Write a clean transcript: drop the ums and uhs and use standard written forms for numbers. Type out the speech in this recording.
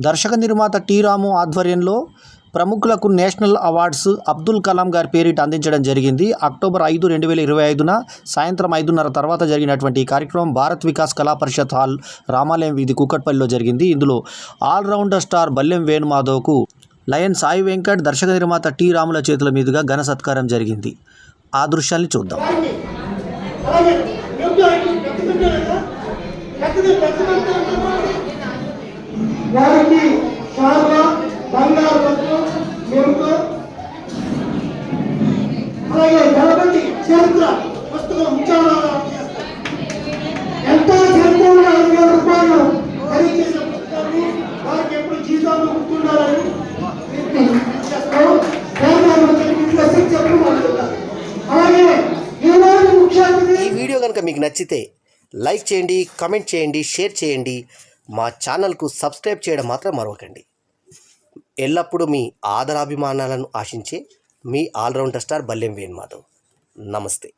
దర్శక నిర్మాత టి రాము ఆధ్వర్యంలో ప్రముఖులకు నేషనల్ అవార్డ్స్ అబ్దుల్ కలాం గారి పేరిట అందించడం జరిగింది. అక్టోబర్ 5, 2025న సాయంత్రం 5:30 తర్వాత జరిగినటువంటి ఈ కార్యక్రమం భారత్ వికాస్ కళా పరిషత్ హాల్, రామాలయం వీధి, కూకట్పల్లిలో జరిగింది. ఇందులో ఆల్రౌండర్ స్టార్ బల్లెం వేణుమాధవ్కు లయన్ సాయి వెంకట్, దర్శక నిర్మాత టి రాముల చేతుల మీదుగా ఘన సత్కారం జరిగింది. ఆ దృశ్యాన్ని చూద్దాం. అలాగే గణపతి చరిత్ర పుస్తకం ఎంతో చరిత్రలో 5,000 రూపాయలు ఖరీదు చేసిన పుస్తకాన్ని వారికి ఎప్పుడు జీతాలు గుర్తుండాలని అలాగే ఈనాడు ముఖ్య అతిథి. ఈ వీడియో కనుక మీకు నచ్చితే లైక్ చేయండి, కామెంట్ చేయండి, షేర్ చేయండి. మా ఛానల్కు సబ్స్క్రైబ్ చేయడం మాత్రం మరవకండి. ఎల్లప్పుడూ మీ ఆదరాభిమానాలను ఆశించే మీ ఆల్రౌండర్ స్టార్ బల్లెం వేణుమాధవ్. నమస్తే.